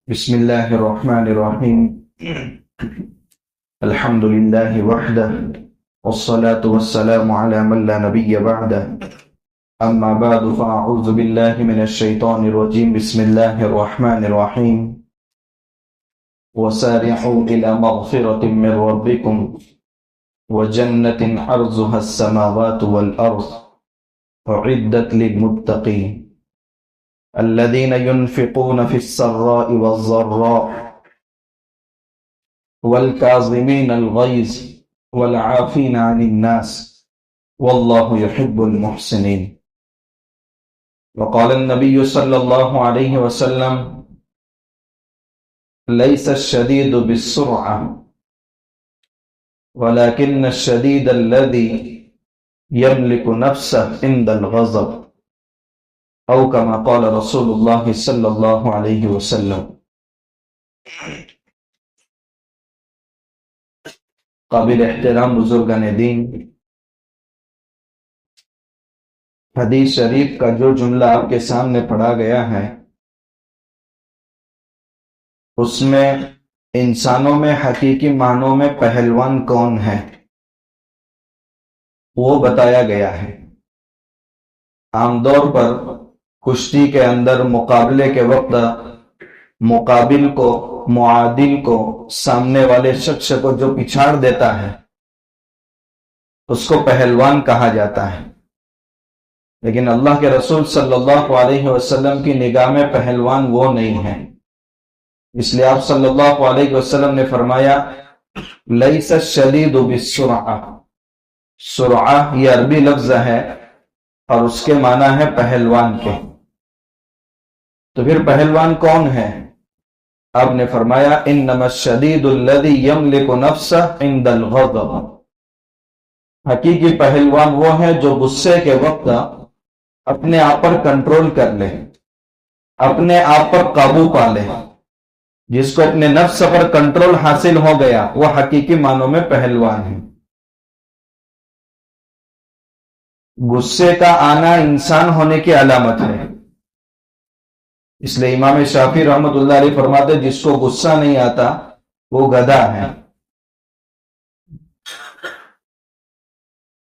بسم الله الرحمن الرحيم. الحمد لله وحده والصلاة والسلام على من لا نبي بعده. أما بعد فأعوذ بالله من الشيطان الرجيم. بسم الله الرحمن الرحيم. وسارعوا إلى مغفرة من ربكم وجنة عرضها السماوات والأرض أعدت للمتقين الذين ينفقون في السراء والضراء والكاظمين الغيظ والعافين عن الناس والله يحب المحسنين. وقال النبي صلى الله عليه وسلم: ليس الشديد بالسرعة ولكن الشديد الذي يملك نفسه عند الغضب او كما قال رسول اللہ صلی اللہ علیہ وسلم. قابل احترام بزرگان دین، حدیث شریف کا جو جملہ آپ کے سامنے پڑھا گیا ہے اس میں انسانوں میں حقیقی معنوں میں پہلوان کون ہے وہ بتایا گیا ہے. عام طور پر کشتی کے اندر مقابلے کے وقت مقابل کو، معادل کو، سامنے والے شخص کو جو پچھاڑ دیتا ہے اس کو پہلوان کہا جاتا ہے. لیکن اللہ کے رسول صلی اللہ علیہ وسلم کی نگاہ میں پہلوان وہ نہیں ہے. اس لیے آپ صلی اللہ علیہ وسلم نے فرمایا: لیس الشدید بالسرعہ. سرعہ یہ عربی لفظ ہے اور اس کے معنی ہے پہلوان کے. تو پھر پہلوان کون ہے؟ آپ نے فرمایا: انما الشدید الذی یملک نفسہ عند الغضب. حقیقی پہلوان وہ ہے جو غصے کے وقت اپنے آپ پر کنٹرول کر لے، اپنے آپ پر قابو پا لے. جس کو اپنے نفس پر کنٹرول حاصل ہو گیا وہ حقیقی معنوں میں پہلوان ہے. غصے کا آنا انسان ہونے کی علامت ہے. اس لیے امام شافعی رحمۃ اللہ علیہ فرماتے جس کو غصہ نہیں آتا وہ گدھا ہے.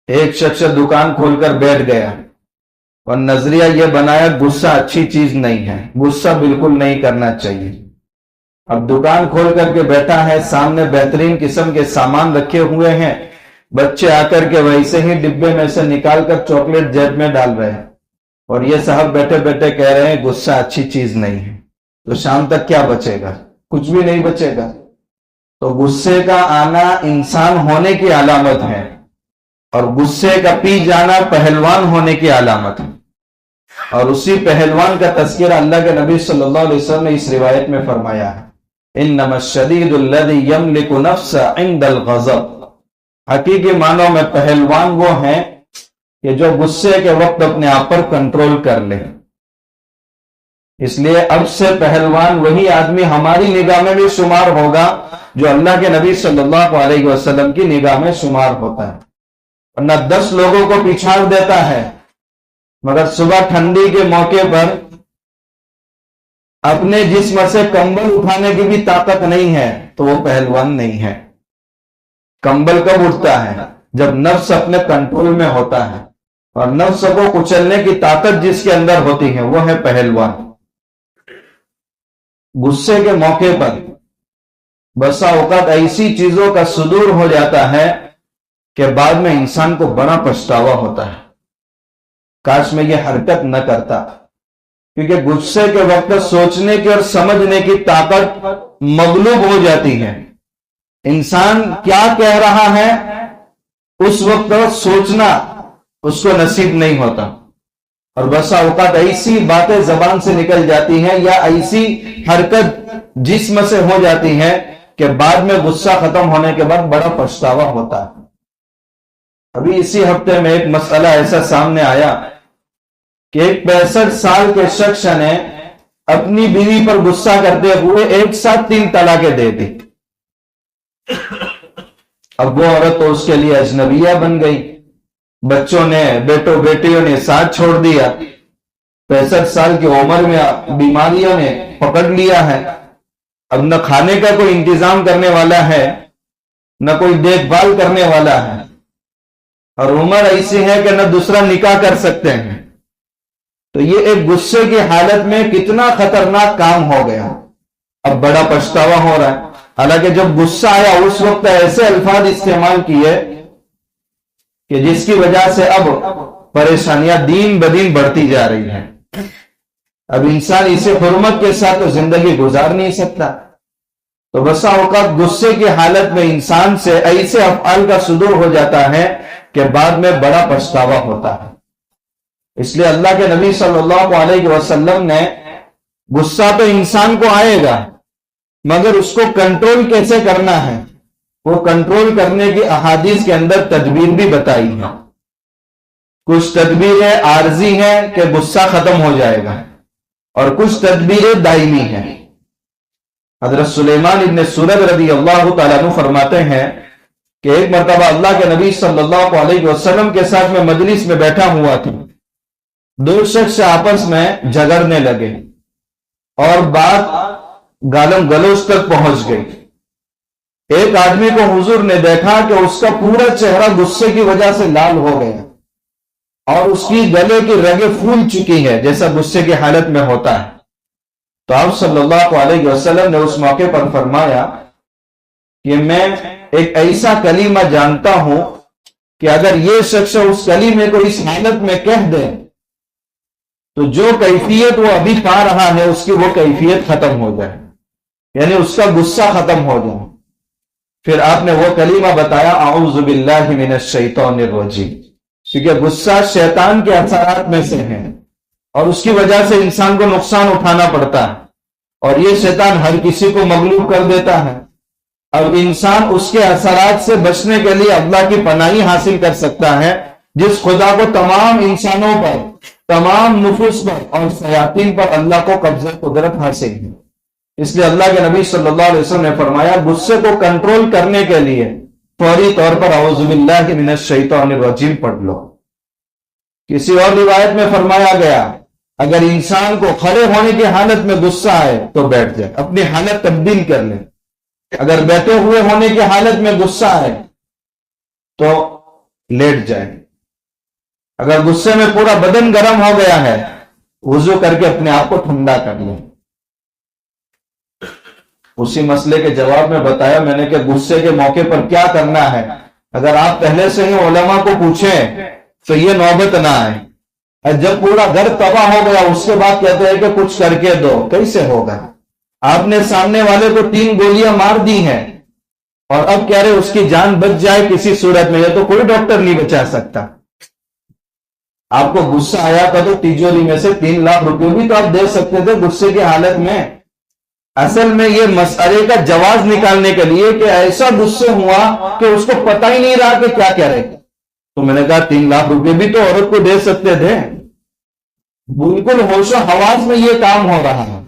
ایک شخص دکان کھول کر بیٹھ گیا اور نظریہ یہ بنایا غصہ اچھی چیز نہیں ہے، غصہ بالکل نہیں کرنا چاہیے. اب دکان کھول کر کے بیٹھا ہے، سامنے بہترین قسم کے سامان رکھے ہوئے ہیں، بچے آ کر کے ویسے ہی ڈبے میں سے نکال کر چاکلیٹ جیب میں ڈال رہے ہیں اور یہ صاحب بیٹھے بیٹھے کہہ رہے ہیں غصہ اچھی چیز نہیں ہے. تو شام تک کیا بچے گا؟ کچھ بھی نہیں بچے گا. تو غصے کا آنا انسان ہونے کی علامت ہے اور غصے کا پی جانا پہلوان ہونے کی علامت ہے. اور اسی پہلوان کا تذکرہ اللہ کے نبی صلی اللہ علیہ وسلم نے اس روایت میں فرمایا ہے: انما الشدید الذی یملک نفسہ عند الغضب. حقیقی معنوں میں پہلوان وہ ہیں کہ جو غصے کے وقت اپنے آپ پر کنٹرول کر لے. اس لیے اب سے پہلوان وہی آدمی ہماری نگاہ میں بھی شمار ہوگا جو اللہ کے نبی صلی اللہ علیہ وسلم کی نگاہ میں شمار ہوتا ہے. ورنہ 10 لوگوں کو پچھاڑ دیتا ہے مگر صبح ٹھنڈی کے موقع پر اپنے جسم سے کمبل اٹھانے کی بھی طاقت نہیں ہے تو وہ پہلوان نہیں ہے. کمبل کب اٹھتا ہے؟ جب نفس اپنے کنٹرول میں ہوتا ہے اور نفس کو کچلنے کی طاقت جس کے اندر ہوتی ہے وہ ہے پہلوان. غصے کے موقع پر بسا اوقات ایسی چیزوں کا صدور ہو جاتا ہے کہ بعد میں انسان کو بڑا پچھتاوا ہوتا ہے، کاش میں یہ حرکت نہ کرتا. کیونکہ غصے کے وقت سوچنے کی اور سمجھنے کی طاقت مغلوب ہو جاتی ہے. انسان کیا کہہ رہا ہے اس وقت سوچنا اس کو نصیب نہیں ہوتا اور بسا اوقات ایسی باتیں زبان سے نکل جاتی ہیں یا ایسی حرکت جسم سے ہو جاتی ہے کہ بعد میں غصہ ختم ہونے کے بعد بڑا پچھتاوا ہوتا ہے. ابھی اسی ہفتے میں ایک مسئلہ ایسا سامنے آیا کہ ایک 65 سال کے شخص نے اپنی بیوی پر غصہ کرتے ہوئے ایک ساتھ 3 طلاقیں دے دی. اب وہ عورت تو اس کے لیے اجنبیہ بن گئی، بچوں نے، بیٹوں بیٹیوں نے ساتھ چھوڑ دیا، 65 سال کی عمر میں بیماریوں نے پکڑ لیا ہے، اب نہ کھانے کا کوئی انتظام کرنے والا ہے، نہ کوئی دیکھ بھال کرنے والا ہے، اور عمر ایسی ہے کہ نہ دوسرا نکاح کر سکتے ہیں، تو یہ ایک غصے کی حالت میں کتنا خطرناک کام ہو گیا. اب بڑا پچھتاوا ہو رہا ہے. حالانکہ جب غصہ آیا اس وقت ایسے الفاظ استعمال کیے کہ جس کی وجہ سے اب پریشانیاں دین بدین بڑھتی جا رہی ہیں. اب انسان اسے حرمت کے ساتھ تو زندگی گزار نہیں سکتا. تو بسا اوقات غصے کی حالت میں انسان سے ایسے افعال کا صدور ہو جاتا ہے کہ بعد میں بڑا پچھتاوا ہوتا ہے. اس لیے اللہ کے نبی صلی اللہ علیہ وسلم نے غصہ تو انسان کو آئے گا، مگر اس کو کنٹرول کیسے کرنا ہے، وہ کنٹرول کرنے کی احادیث کے اندر تدبیر بھی بتائی ہے. کچھ تدبیریں عارضی ہیں کہ غصہ ختم ہو جائے گا، اور کچھ تدبیریں دائمی ہیں. حضرت سلیمان ابن سرد رضی اللہ تعالیٰ عنہ فرماتے ہیں کہ ایک مرتبہ اللہ کے نبی صلی اللہ علیہ وسلم کے ساتھ میں مجلس میں بیٹھا ہوا تھا. دو شخص آپس میں جھگڑنے لگے اور بات گالم گلوچ تک پہنچ گئی. ایک آدمی کو حضور نے دیکھا کہ اس کا پورا چہرہ غصے کی وجہ سے لال ہو گیا اور اس کی گلے کی رگیں پھول چکی ہے جیسا غصے کی حالت میں ہوتا ہے. تو آپ صلی اللہ علیہ وسلم نے اس موقع پر فرمایا کہ میں ایک ایسا کلمہ جانتا ہوں کہ اگر یہ شخص اس کلمے کو اس حالت میں کہہ دے تو جو کیفیت وہ ابھی پا رہا ہے اس کی وہ کیفیت ختم ہو جائے، یعنی اس کا غصہ ختم ہو جائے. پھر آپ نے وہ کلمہ بتایا اعوذ باللہ من الشیطان الرجیم، کیونکہ غصہ شیطان کے اثرات میں سے ہے اور اس کی وجہ سے انسان کو نقصان اٹھانا پڑتا ہے، اور یہ شیطان ہر کسی کو مغلوب کر دیتا ہے. اب انسان اس کے اثرات سے بچنے کے لیے اللہ کی پناہی حاصل کر سکتا ہے، جس خدا کو تمام انسانوں پر، تمام نفوس پر اور شیاطین پر اللہ کو قبضہ قدرت حاصل ہے. اس لیے اللہ کے نبی صلی اللہ علیہ وسلم نے فرمایا غصے کو کنٹرول کرنے کے لیے فوری طور پر اعوذ باللہ من الشیطان الرجیم پڑھ لو. کسی اور روایت میں فرمایا گیا اگر انسان کو کھڑے ہونے کی حالت میں غصہ آئے تو بیٹھ جائے، اپنی حالت تبدیل کر لے. اگر بیٹھے ہوئے ہونے کی حالت میں غصہ آئے تو لیٹ جائے. اگر غصے میں پورا بدن گرم ہو گیا ہے وضو کر کے اپنے آپ کو ٹھنڈا کر لیں. اسی مسئلے کے جواب میں بتایا میں نے کہ غصے کے موقع پر کیا کرنا ہے. اگر آپ پہلے سے ہی علماء کو پوچھیں تو یہ نوبت نہ آئے. جب پورا گھر تباہ ہو گیا اس کے بعد کہتے ہیں کہ کچھ کر کے دو، کیسے ہوگا؟ آپ نے سامنے والے کو 3 گولیاں مار دی ہیں اور اب کہہ رہے اس کی جان بچ جائے کسی صورت میں، یہ تو کوئی ڈاکٹر نہیں بچا سکتا. آپ کو غصہ آیا تھا تو تیجوری میں سے 3 لاکھ روپے بھی تو آپ دے سکتے تھے غصے کی حالت میں. اصل میں یہ مسئلے کا جواز نکالنے کے لیے کہ ایسا غصے ہوا کہ اس کو پتہ ہی نہیں رہا کہ کیا کرے. تو میں نے کہا 3 لاکھ روپے بھی تو عورت کو دے سکتے تھے. بالکل ہوش و حواس میں یہ کام ہو رہا ہے،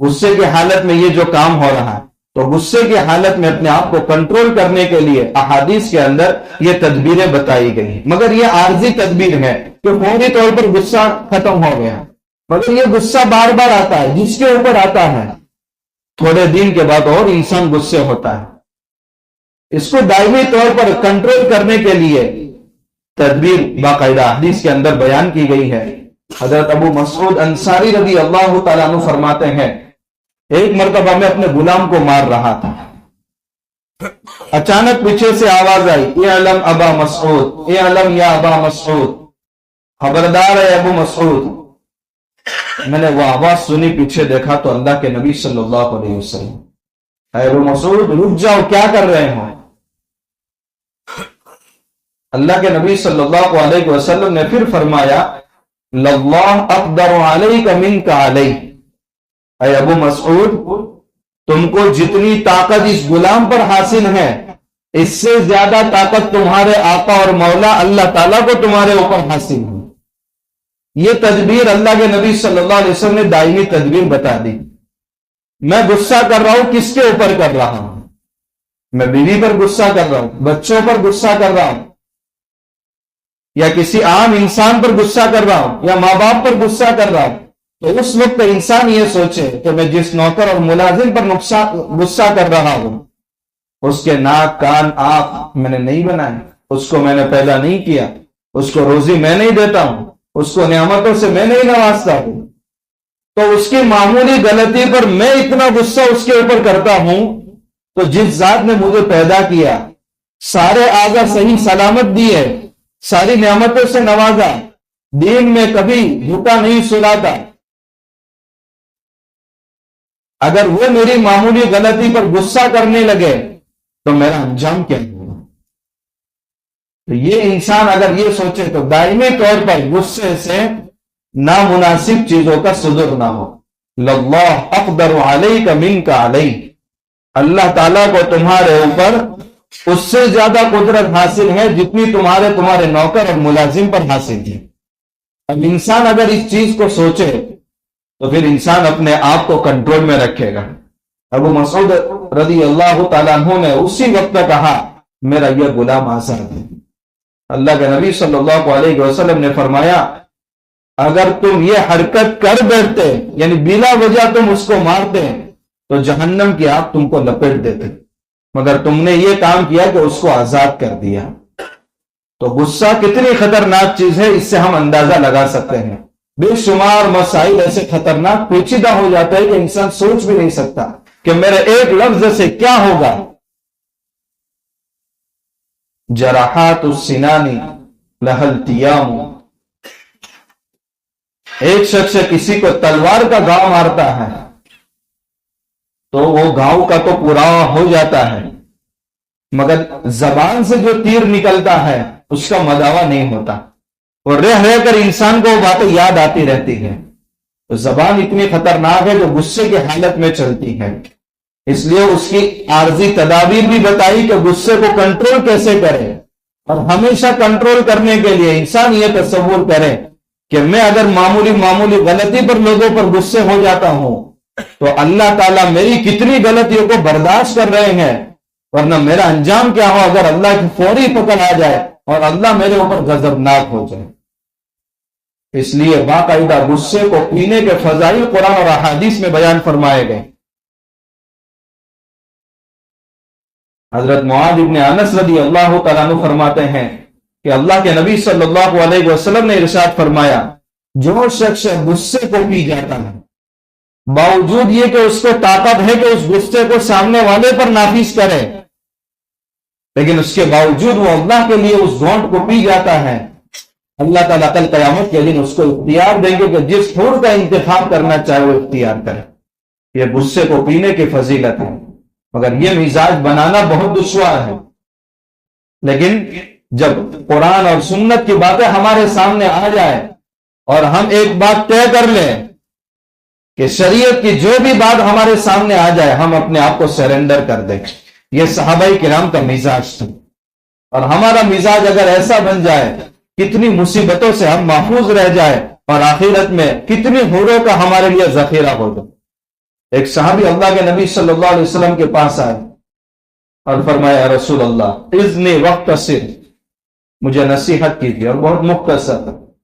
غصے کی حالت میں یہ جو کام ہو رہا ہے. تو غصے کی حالت میں اپنے آپ کو کنٹرول کرنے کے لیے احادیث کے اندر یہ تدبیریں بتائی گئی، مگر یہ عارضی تدبیر ہے کہ فوری طور پر غصہ ختم ہو گیا. مگر یہ غصہ بار بار آتا ہے، جس کے اوپر آتا ہے تھوڑے دن کے بعد اور انسان غصے ہوتا ہے. اس کو دائمی طور پر کنٹرول کرنے کے لیے تدبیر باقاعدہ حدیث کے اندر بیان کی گئی ہے. حضرت ابو مسعود انصاری رضی اللہ تعالیٰ عنہ فرماتے ہیں ایک مرتبہ میں اپنے غلام کو مار رہا تھا، اچانک پیچھے سے آواز آئی اعلم ابا مسعود، اعلم یا ابا مسعود، خبردار ہے ابو مسعود. میں نے وہ آواز سنی، پیچھے دیکھا تو اللہ کے نبی صلی اللہ علیہ وسلم. اے ابو مسعود رک جاؤ، کیا کر رہے ہو؟ اللہ کے نبی صلی اللہ علیہ وسلم نے پھر فرمایا لَاللَّهُ أَقْدَرُ عَلَيْكَ مِنْكَ عَلَيْهِ. اے ابو مسعود تم کو جتنی طاقت اس غلام پر حاصل ہے اس سے زیادہ طاقت تمہارے آقا اور مولا اللہ تعالیٰ کو تمہارے اوپر حاصل ہے. یہ تدبیر اللہ کے نبی صلی اللہ علیہ وسلم نے دائمی تدبیر بتا دی. میں غصہ کر رہا ہوں، کس کے اوپر کر رہا ہوں؟ میں بیوی پر غصہ کر رہا ہوں، بچوں پر غصہ کر رہا ہوں، یا کسی عام انسان پر غصہ کر رہا ہوں، یا ماں باپ پر غصہ کر رہا ہوں. تو اس وقت انسان یہ سوچے کہ میں جس نوکر اور ملازم پر غصہ کر رہا ہوں، اس کے ناک کان آنکھ میں نے نہیں بنائے، اس کو میں نے پیدا نہیں کیا، اس کو روزی میں نہیں دیتا ہوں، اس کو نعمتوں سے میں نہیں نوازتا ہوں، تو اس کی معمولی غلطی پر میں اتنا غصہ اس کے اوپر کرتا ہوں، تو جس ذات نے مجھے پیدا کیا، سارے اعضاء صحیح سلامت دیے، ساری نعمتوں سے نوازا، دین میں کبھی جھوٹا نہیں سلاتا، اگر وہ میری معمولی غلطی پر غصہ کرنے لگے تو میرا انجام کیا ہوگا؟ تو یہ انسان اگر یہ سوچے تو دائمی طور پر غصے سے نامناسب چیزوں کا صدور نہ ہو۔ لَاللَّهُ أَقْدَرُ عَلَيْكَ مِنْكَ عَلَيْهِ، اللہ تعالیٰ کو تمہارے اوپر اس سے زیادہ قدرت حاصل ہے جتنی تمہارے نوکر اور ملازم پر حاصل ہے۔ اب انسان اگر اس چیز کو سوچے تو پھر انسان اپنے آپ کو کنٹرول میں رکھے گا۔ ابو مسعود رضی اللہ تعالیٰ عنہ نے اسی وقت کہا میرا یہ غلام آزاد ہے۔ اللہ کے نبی صلی اللہ علیہ وسلم نے فرمایا اگر تم یہ حرکت کر بیٹھتے، یعنی بلا وجہ تم اس کو مارتے، تو جہنم کی آگ تم کو لپیٹ دیتے، مگر تم نے یہ کام کیا کہ اس کو آزاد کر دیا۔ تو غصہ کتنی خطرناک چیز ہے اس سے ہم اندازہ لگا سکتے ہیں۔ بے شمار مسائل ایسے خطرناک پیچیدہ ہو جاتے ہیں کہ انسان سوچ بھی نہیں سکتا کہ میرے ایک لفظ سے کیا ہوگا۔ جراحات السنان لها التیام، ایک شخص کسی کو تلوار کا گھاؤ مارتا ہے تو وہ گھاؤ کا تو پورا ہو جاتا ہے، مگر زبان سے جو تیر نکلتا ہے اس کا مداوا نہیں ہوتا، اور رہ رہ کر انسان کو وہ باتیں یاد آتی رہتی ہے۔ تو زبان اتنی خطرناک ہے جو غصے کی حالت میں چلتی ہے، اس لیے اس کی عارضی تدابیر بھی بتائی کہ غصے کو کنٹرول کیسے کرے، اور ہمیشہ کنٹرول کرنے کے لیے انسان یہ تصور کرے کہ میں اگر معمولی غلطی پر لوگوں پر غصے ہو جاتا ہوں تو اللہ تعالیٰ میری کتنی غلطیوں کو برداشت کر رہے ہیں، ورنہ میرا انجام کیا ہو اگر اللہ کی فوری پکڑ آ جائے اور اللہ میرے اوپر غضبناک ہو جائے۔ اس لیے باقاعدہ غصے کو پینے کے فضائل قرآن اور احادیث میں بیان فرمائے گئے۔ حضرت معاذ بن انس رضی اللہ تعالیٰ عنہ فرماتے ہیں کہ اللہ کے نبی صلی اللہ علیہ وسلم نے ارشاد فرمایا جو شخص غصے کو پی جاتا ہے، باوجود یہ کہ اس کو طاقت ہے کہ اس غصے کو سامنے والے پر نافذ کرے، لیکن اس کے باوجود وہ اللہ کے لیے اس گھونٹ کو پی جاتا ہے، اللہ تعالیٰ کل قیامت کے دن اس کو اختیار دیں گے کہ جس حور کا انتخاب کرنا چاہے وہ اختیار کرے۔ یہ غصے کو پینے کی فضیلت ہے، مگر یہ مزاج بنانا بہت دشوار ہے۔ لیکن جب قرآن اور سنت کی باتیں ہمارے سامنے آ جائے اور ہم ایک بات طے کر لیں کہ شریعت کی جو بھی بات ہمارے سامنے آ جائے ہم اپنے آپ کو سرنڈر کر دیں، یہ صحابہ کرام کا مزاج تھا، اور ہمارا مزاج اگر ایسا بن جائے کتنی مصیبتوں سے ہم محفوظ رہ جائے اور آخرت میں کتنی حوروں کا ہمارے لیے ذخیرہ ہو جائے۔ ایک صحابی اللہ کے نبی صلی اللہ علیہ وسلم کے پاس آئے اور فرمایا رسول اللہ اذنی وقتصر، مجھے نصیحت کیجیے، اور بہت مختصر،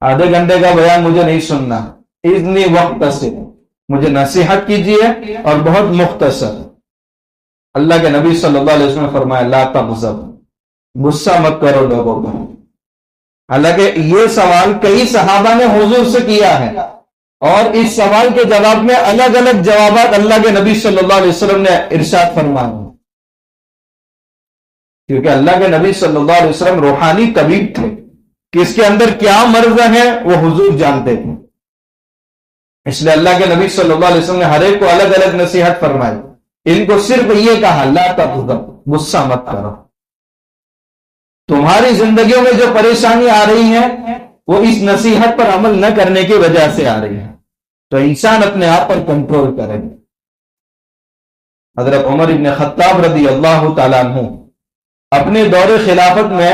آدھے گھنٹے کا بیان مجھے نہیں سننا، اذنی وقتصر، مجھے نصیحت کیجیے اور بہت مختصر۔ اللہ کے نبی صلی اللہ علیہ وسلم نے فرمایا لا تغضب، غصہ مت کرو لوگوں کو۔ حالانکہ یہ سوال کئی صحابہ نے حضور سے کیا ہے، اور اس سوال کے جواب میں الگ الگ جوابات اللہ کے نبی صلی اللہ علیہ وسلم نے ارشاد فرمایا، کیونکہ اللہ کے نبی صلی اللہ علیہ وسلم روحانی طبیب تھے کہ اس کے اندر کیا مرض ہے وہ حضور جانتے تھے، اس لیے اللہ کے نبی صلی اللہ علیہ وسلم نے ہر ایک کو الگ الگ نصیحت فرمائی۔ ان کو صرف یہ کہا لا تغضب، غصہ مت کرو۔ تمہاری زندگیوں میں جو پریشانی آ رہی ہے وہ اس نصیحت پر عمل نہ کرنے کی وجہ سے آ رہی ہے، تو انسان اپنے آپ پر کنٹرول کرے۔ حضرت عمر بن خطاب رضی اللہ تعالیٰ عنہ اپنے دور خلافت میں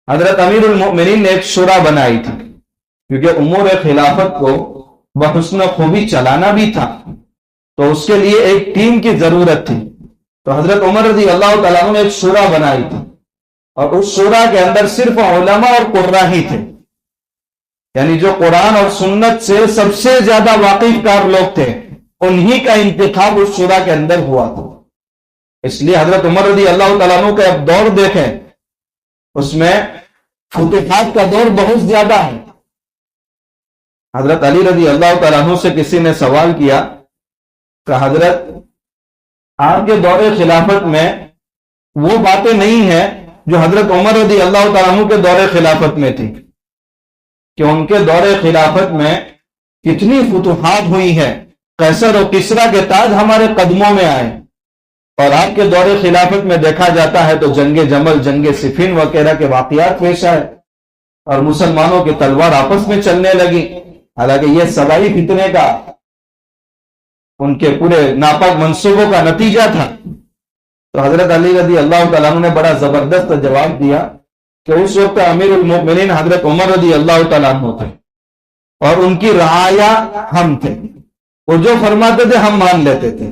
حضرت امیر المؤمنین نے ایک شورا بنائی تھی، کیونکہ امور خلافت کو بحسن خوبی چلانا بھی تھا، تو اس کے لیے ایک ٹیم کی ضرورت تھی۔ تو حضرت عمر رضی اللہ تعالیٰ عنہ نے ایک شورا بنائی تھی، اور اس شورا کے اندر صرف علماء اور قراء ہی تھے۔ یعنی جو قرآن اور سنت سے سب سے زیادہ واقف کار لوگ تھے، انہی کا انتخاب اس شورا کے اندر ہوا تھا. اس لیے حضرت عمر رضی اللہ تعالیٰ عنہ کا اب دور دیکھیں، اس میں فتوحات کا دور بہت زیادہ ہے. حضرت علی رضی اللہ تعالیٰ عنہ سے کسی نے سوال کیا کہ حضرت آپ کے دور خلافت میں وہ باتیں نہیں ہیں جو حضرت عمر رضی اللہ تعالیٰ عنہ کے دور خلافت میں تھی، کہ ان کے دور خلافت میں کتنی فتوحات ہوئی ہے، قیصر و کسریٰ کے تاج ہمارے قدموں میں آئے، اور آپ کے دور خلافت میں دیکھا جاتا ہے تو جنگ جمل، جنگ صفین وغیرہ کے واقعات پیش آئے اور مسلمانوں کی تلوار آپس میں چلنے لگی. حالانکہ یہ سبائی فتنے کا، ان کے پورے ناپاک منصوبوں کا نتیجہ تھا. تو حضرت علی رضی اللہ تعالیٰ عنہ نے بڑا زبردست جواب دیا کہ اس وقت امیر المؤمنین حضرت عمر رضی اللہ تعالیٰ عنہ تھے اور ان کی رعایا ہم تھے، وہ جو فرماتے تھے ہم مان لیتے تھے،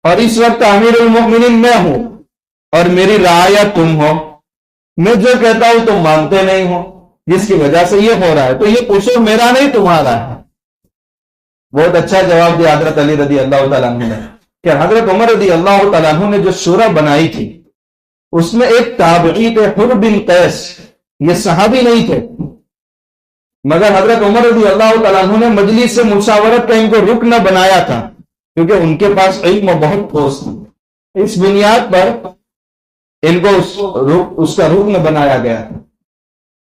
اور اس وقت امیر المؤمنین میں ہوں اور میری رعایا تم ہو، میں جو کہتا ہوں تم مانتے نہیں ہو، جس کی وجہ سے یہ ہو رہا ہے، تو یہ قصور میرا نہیں تمہارا ہے. بہت اچھا جواب دیا حضرت علی رضی اللہ تعالیٰ عنہ نے کہ حضرت عمر رضی اللہ تعالیٰ عنہ نے جو شورا بنائی تھی اس میں ایک تابعی تھے حر بن قیس، یہ صحابی نہیں تھے، مگر حضرت عمر رضی اللہ تعالیٰ عنہ نے مجلس سے مشاورت کا ان کو رکن بنایا تھا، کیونکہ ان کے پاس علم بہت ٹھوس تھا. اس بنیاد پر ان کو اس کا رکن بنایا گیا تھا.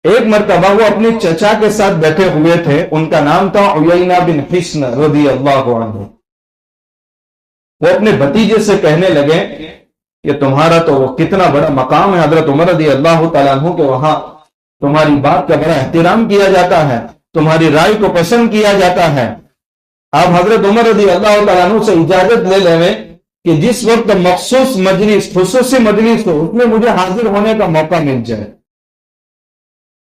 ایک مرتبہ وہ اپنے چچا کے ساتھ بیٹھے ہوئے تھے، ان کا نام تھا عیینہ بن حصن رضی اللہ عنہ. وہ اپنے بھتیجے سے کہنے لگے کہ تمہارا تو وہ کتنا بڑا مقام ہے حضرت عمر رضی اللہ تعالیٰ عنہ کے وہاں، تمہاری بات کا بڑا احترام کیا جاتا ہے، تمہاری رائے کو پسند کیا جاتا ہے. آپ حضرت عمر رضی اللہ تعالیٰ عنہ سے اجازت لے لیں کہ جس وقت مخصوص مجلس، خصوصی مجلس ہو، اس میں مجھے حاضر ہونے کا موقع مل جائے.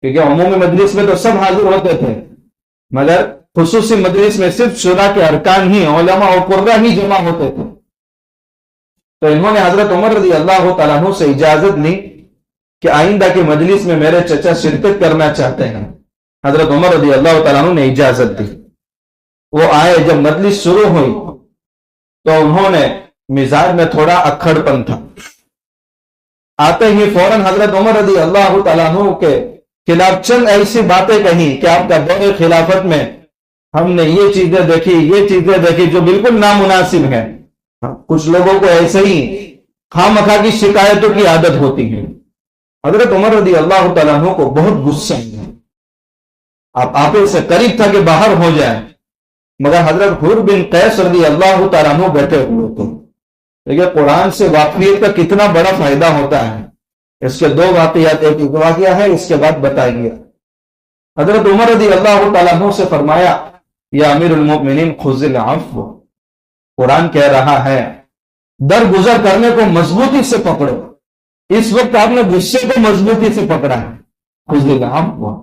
کیونکہ عمومی مجلس میں تو سب حاضر ہوتے تھے، مگر خصوصی مجلس میں صرف شورا کے ارکان ہی، علماء و قرہ ہی جمع ہوتے تھے. تو انہوں نے حضرت عمر رضی اللہ تعالیٰ عنہ سے اجازت لی کہ آئندہ کی مجلس میں میرے چچا شرکت کرنا چاہتے ہیں. حضرت عمر رضی اللہ تعالیٰ عنہ نے اجازت دی. وہ آئے، جب مجلس شروع ہوئی تو انہوں نے مزاج میں تھوڑا اکھڑ پن تھا. آتے ہی فوراً حضرت عمر رضی اللہ تعالیٰ عنہ کے خلاف چند ایسی باتیں کہیں کہ آپ کا دور خلافت میں ہم نے یہ چیزیں دیکھی، یہ چیزیں دیکھی جو بالکل نامناسب ہیں. کچھ لوگوں کو ایسے ہی خواہ مخواہ کی شکایتوں کی عادت ہوتی ہے. حضرت عمر رضی اللہ تعالیٰ عنہ کو بہت غصہ ہے، آپ آپے سے قریب تھا کہ باہر ہو جائے، مگر حضرت حر بن قیس رضی اللہ تعالیٰ عنہ بیٹھے ہوئے تھے. دیکھیں قرآن سے واقفیت کا کتنا بڑا فائدہ ہوتا ہے. اس کے دو واقعات، ایک واقعہ ہے اس کے بعد بتائیں گے. حضرت عمر رضی اللہ تعالیٰ عنہ سے فرمایا یا امیر المؤمنین خذ العفو، قرآن کہہ رہا ہے درگزر کرنے کو مضبوطی سے پکڑو. اس وقت آپ نے غصے کو مضبوطی سے پکڑا ہے. خذ العفو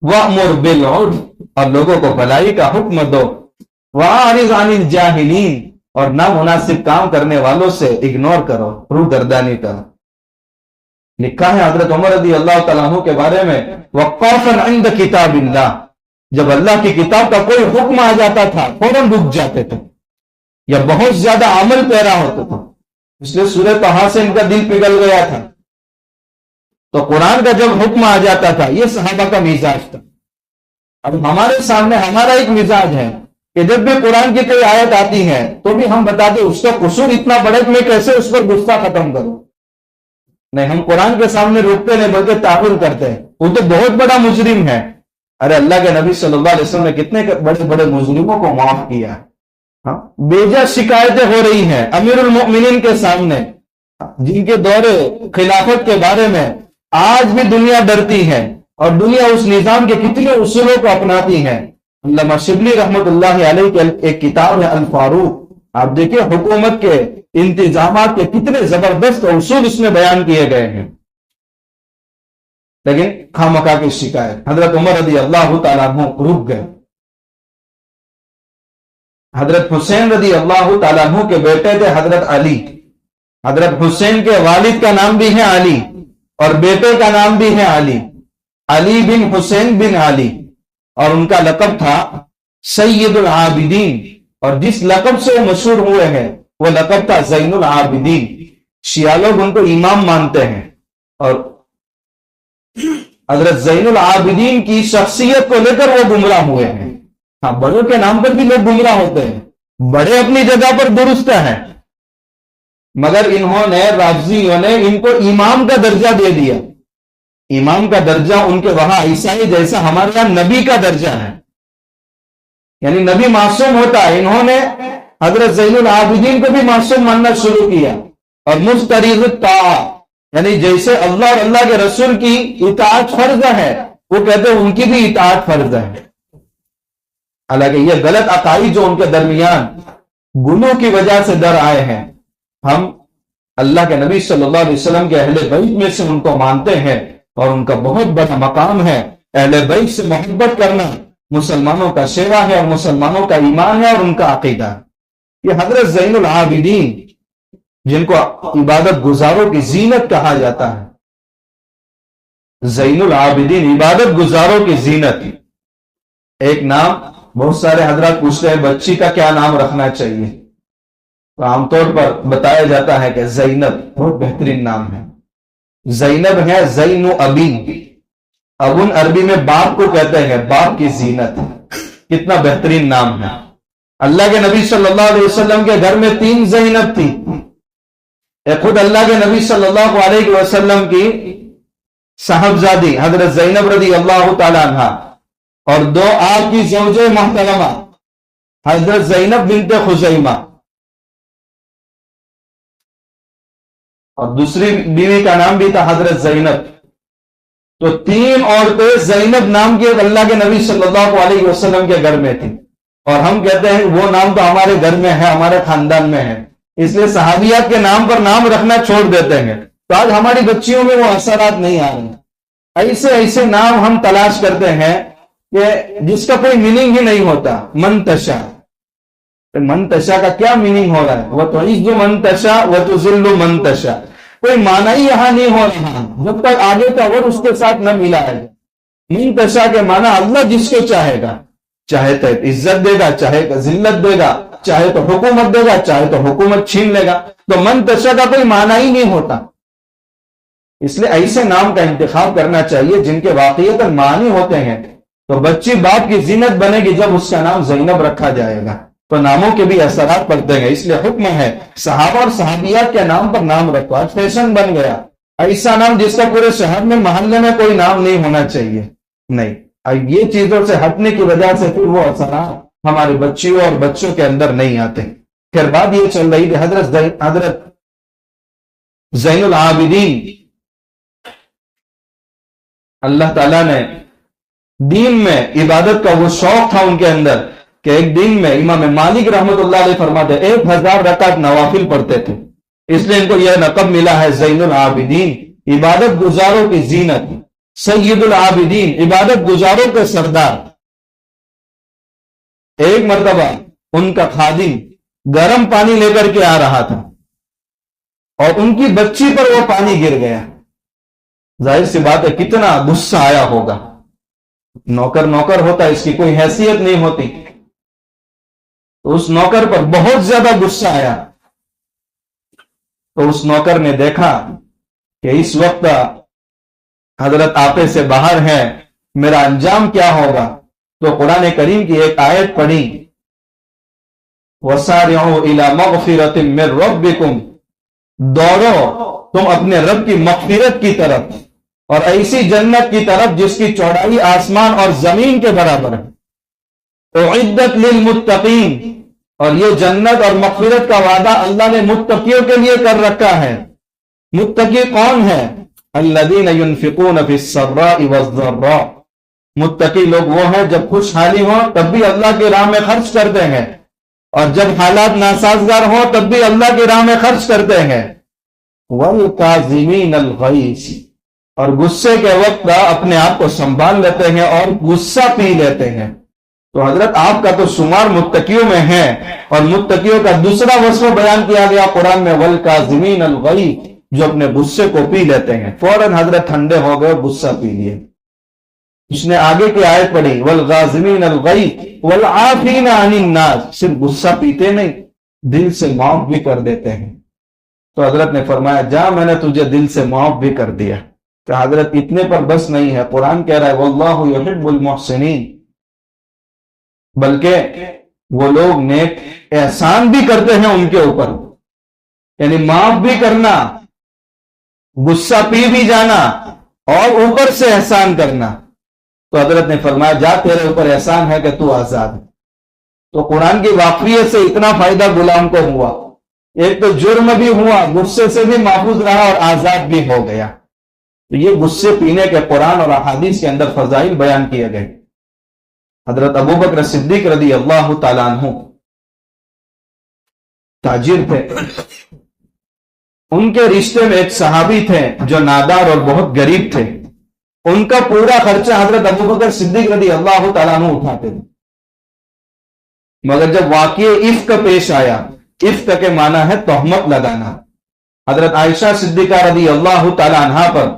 وأمر بالعرف، اور لوگوں کو بھلائی کا حکم دو. وأعرض عن الجاہلین، اور نامناسب کام کرنے والوں سے اگنور کرو، روگردانی کرو. لکھا ہے حضرت عمر رضی اللہ تعالیٰ عنہ کے بارے میں وقافا عند کتاب اللہ، جب اللہ کی کتاب کا کوئی حکم آ جاتا تھا فوراً رک جاتے تھے، یا بہت زیادہ عمل پیرا ہوتا تھا. اس لیے سورہ طہ سے ان کا دل پگھل گیا تھا. تو قرآن کا جب حکم آ جاتا تھا، یہ صحابہ کا مزاج تھا. اب ہمارے سامنے ہمارا ایک مزاج ہے کہ جب بھی قرآن کی کوئی آیت آتی ہے تو بھی ہم بتاتے اس کا قصور اتنا بڑا کہ میں کیسے اس پر غصہ ختم کروں. نہیں، ہم قرآن کے سامنے روکتے نہیں بلکہ تعاون کرتے ہیں. وہ تو بہت بڑا مجرم ہے. ارے اللہ کے نبی صلی اللہ علیہ وسلم نے کتنے بڑے بڑے مجرموں کو معاف کیا. بیجا شکایتیں ہو رہی ہیں امیر المؤمنین کے سامنے، جن کے دور خلافت کے بارے میں آج بھی دنیا ڈرتی ہے، اور دنیا اس نظام کے کتنے اصولوں کو اپناتی ہے. علامہ شبلی رحمت اللہ علیہ کی ایک کتاب ہے الفاروق، آپ دیکھیں حکومت کے انتظامات کے کتنے زبردست اصول اس میں بیان کیے گئے ہیں. لیکن خامخواہ کی شکایت. حضرت عمر رضی اللہ تعالیٰ عنہ رک گئے. حضرت حسین رضی اللہ تعالیٰ عنہ کے بیٹے تھے حضرت علی. حضرت حسین کے والد کا نام بھی ہے علی اور بیٹے کا نام بھی ہے علی. علی بن حسین بن علی. اور ان کا لقب تھا سید العابدین، اور جس لقب سے وہ مشہور ہوئے ہیں وہ لقب تھا زین العابدین۔ شیعہ لوگ ان کو امام مانتے ہیں، اور حضرت زین العابدین کی شخصیت کو لے کر وہ گمراہ ہوئے ہیں۔ ہاں، بڑوں کے نام پر بھی لوگ گمراہ ہوتے ہیں، بڑے اپنی جگہ پر درست ہیں، مگر انہوں نے، رافضیوں نے ان کو امام کا درجہ دے دیا۔ امام کا درجہ ان کے وہاں ایسا ہی جیسا ہمارے یہاں نبی کا درجہ ہے، یعنی نبی معصوم ہوتا ہے، انہوں نے حضرت زین العابدین کو بھی معصوم ماننا شروع کیا۔ اور مستریض الطاعہ، یعنی جیسے اللہ اور اللہ کے رسول کی اطاعت فرض ہے، وہ کہتے ہیں ان کی بھی اطاعت فرض ہے۔ حالانکہ یہ غلط عقائد جو ان کے درمیان گناہ کی وجہ سے در آئے ہیں، ہم اللہ کے نبی صلی اللہ علیہ وسلم کے اہل بیت میں سے ان کو مانتے ہیں، اور ان کا بہت بڑا مقام ہے۔ اہل بیت سے محبت کرنا مسلمانوں کا شیوا ہے، اور مسلمانوں کا ایمان ہے، اور ان کا عقیدہ ہے۔ یہ حضرت زین العابدین، جن کو عبادت گزاروں کی زینت کہا جاتا ہے، زین العابدین عبادت گزاروں کی زینت۔ ایک نام، بہت سارے حضرات پوچھتے ہیں بچی کا کیا نام رکھنا چاہیے، تو عام طور پر بتایا جاتا ہے کہ زینب بہت بہترین نام ہے۔ زینب ہے زین ابین، ابن عربی میں باپ کو کہتے ہیں، باپ کی زینت، کتنا بہترین نام ہے۔ اللہ کے نبی صلی اللہ علیہ وسلم کے گھر میں 3 زینب تھی، ایک خود اللہ کے نبی صلی اللہ علیہ وسلم کی صاحبزادی حضرت زینب رضی اللہ تعالی عنہ، اور 2 آپ کی زوجہ محترمہ حضرت زینب بنت خزیمہ، اور دوسری بیوی کا نام بھی تھا حضرت زینب۔ تو 3 عورتیں زینب نام کی اللہ کے نبی صلی اللہ علیہ وسلم کے گھر میں تھی، اور ہم کہتے ہیں وہ نام تو ہمارے گھر میں ہے، ہمارے خاندان میں ہے، اس لیے صحابیات کے نام پر نام رکھنا چھوڑ دیتے ہیں۔ تو آج ہماری بچیوں میں وہ اثرات نہیں آ رہے، ایسے نام ہم تلاش کرتے ہیں کہ جس کا کوئی میننگ ہی نہیں ہوتا۔ منتشا، منتشا کا کیا میننگ ہو رہا ہے؟ وہ تو عز منتشا وہ تو ذل منتشا، کوئی معنی ہی یہاں نہیں ہو رہا جب تک آگے کا ورڈ اس کے ساتھ نہ ملا ہے۔ منتشا کے معنی اللہ جس کو چاہے گا، چاہے تو عزت دے گا، چاہے تو ذلت دے گا، چاہے تو حکومت دے گا، چاہے تو حکومت چھین لے گا۔ تو منتشا کا کوئی معنی ہی نہیں ہوتا، اس لیے ایسے نام کا انتخاب کرنا چاہیے جن کے واقعیت معنی ہوتے ہیں۔ تو بچی باپ کی زینت بنے گی جب اس کا نام زینب رکھا جائے گا، تو ناموں کے بھی اثرات پڑتے ہیں۔ اس لیے حکم ہے صحابہ اور صحابیات کے نام پر نام رکھو۔ آج فیشن بن گیا، ایسا نام جس کا پورے شہر میں محلے میں کوئی نام نہیں ہونا چاہیے، نہیں۔ یہ چیزوں سے ہٹنے کی وجہ سے پھر وہ اثرات ہمارے بچیوں اور بچوں کے اندر نہیں آتے۔ پھر بات یہ چل رہی تھی حضرت زین العابدین، اللہ تعالیٰ نے دین میں عبادت کا وہ شوق تھا ان کے اندر کہ ایک دن میں امام مالک رحمت اللہ علیہ فرماتے 1000 رکعت نوافل پڑھتے تھے، اس لیے ان کو یہ لقب ملا ہے زین العابدین، عبادت گزاروں کی زینت، سید العابدین، عبادت گزاروں کے سردار۔ ایک مرتبہ ان کا خادم گرم پانی لے کر کے آ رہا تھا، اور ان کی بچی پر وہ پانی گر گیا۔ ظاہر سی بات ہے کتنا غصہ آیا ہوگا، نوکر ہوتا، اس کی کوئی حیثیت نہیں ہوتی، تو اس نوکر پر بہت زیادہ غصہ آیا۔ تو اس نوکر نے دیکھا کہ اس وقت حضرت آپے سے باہر ہے، میرا انجام کیا ہوگا؟ تو قرآن کریم کی ایک آیت پڑھی، وَسَارِعُوا إِلَى مَغْفِرَةٍ مِّن رَبِّكُمْ، دوڑو تم اپنے رب کی مغفرت کی طرف، اور ایسی جنت کی طرف جس کی چوڑائی آسمان اور زمین کے برابر ہے، اعدت للمتقین، اور یہ جنت اور مغفرت کا وعدہ اللہ نے متقیوں کے لیے کر رکھا ہے۔ متقی کون ہے؟ الذین ينفقون فی السراء والضراء، متقی لوگ وہ ہیں جب خوشحالی ہو تب بھی اللہ کی راہ میں خرچ کرتے ہیں، اور جب حالات ناسازگار ہو تب بھی اللہ کی راہ میں خرچ کرتے ہیں۔ والکاظمین الغیظ، اور غصے کے وقت اپنے آپ کو سنبھال لیتے ہیں اور غصہ پی لیتے ہیں۔ تو حضرت آپ کا تو شمار متقیوں میں ہے، اور متقیوں کا دوسرا وصف بیان کیا گیا قرآن میں، والکاظمین الغیظ، جو اپنے غصے کو پی لیتے ہیں۔ فوراً حضرت ٹھنڈے ہو گئے، غصہ پی لیے۔ اس نے آگے کی آیت پڑھی والغازمین الغیظ والعافین عن الناس، صرف غصہ پیتے نہیں، دل سے معاف بھی کر دیتے ہیں۔ تو حضرت نے فرمایا جا، میں نے تجھے دل سے معاف بھی کر دیا۔ کہ حضرت اتنے پر بس نہیں ہے، قرآن کہہ رہا ہے واللہ یحب المحسنین، بلکہ وہ لوگ نیک احسان بھی کرتے ہیں ان کے اوپر، یعنی معاف بھی کرنا، غصہ پی بھی جانا اور اوپر سے احسان کرنا۔ تو حضرت نے فرمایا جا، تیرے اوپر احسان ہے کہ تو آزاد ہے۔ تو قرآن کی واقفیت سے اتنا فائدہ غلام کو ہوا، ایک تو جرم بھی ہوا، غصے سے بھی محفوظ رہا اور آزاد بھی ہو گیا۔ تو یہ غصے پینے کے قرآن اور احادیث کے اندر فضائل بیان کیے گئے۔ حضرت ابوبکر صدیق رضی اللہ تعالیٰ عنہ تاجر تھے، ان کے رشتے میں ایک صحابی تھے جو نادار اور بہت غریب تھے، ان کا پورا خرچہ حضرت ابوبکر صدیق رضی اللہ تعالیٰ عنہ اٹھاتے تھے۔ مگر جب واقعہ افک پیش آیا، افک کے معنی ہے تہمت لگانا، حضرت عائشہ صدیقہ رضی اللہ تعالیٰ عنہ پر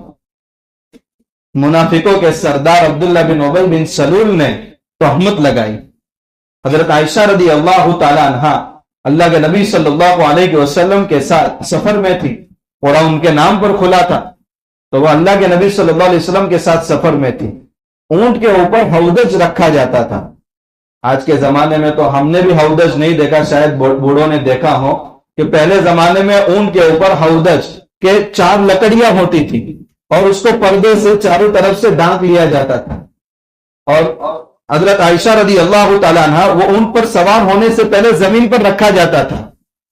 منافقوں کے سردار عبداللہ بن ابی بن سلول نے تہمت لگائی۔ حضرت عائشہ رضی اللہ تعالیٰ عنہ اللہ کے نبی صلی اللہ علیہ وسلم کے ساتھ سفر میں تھی، اور ان کے نام پر کھلا تھا، تو وہ اللہ کے نبی صلی اللہ علیہ وسلم کے ساتھ سفر میں تھی۔ اونٹ کے اوپر ہودج رکھا جاتا تھا۔ آج کے زمانے میں تو ہم نے بھی ہودج نہیں دیکھا، شاید بوڑھوں نے دیکھا ہو کہ پہلے زمانے میں اونٹ کے اوپر ہودج کے 4 لکڑیاں ہوتی تھی اور اس کو پردے سے چاروں طرف سے ڈھانک لیا جاتا تھا، اور حضرت عائشہ رضی اللہ تعالیٰ عنہ وہ اونٹ پر سوار ہونے سے پہلے زمین پر رکھا جاتا تھا،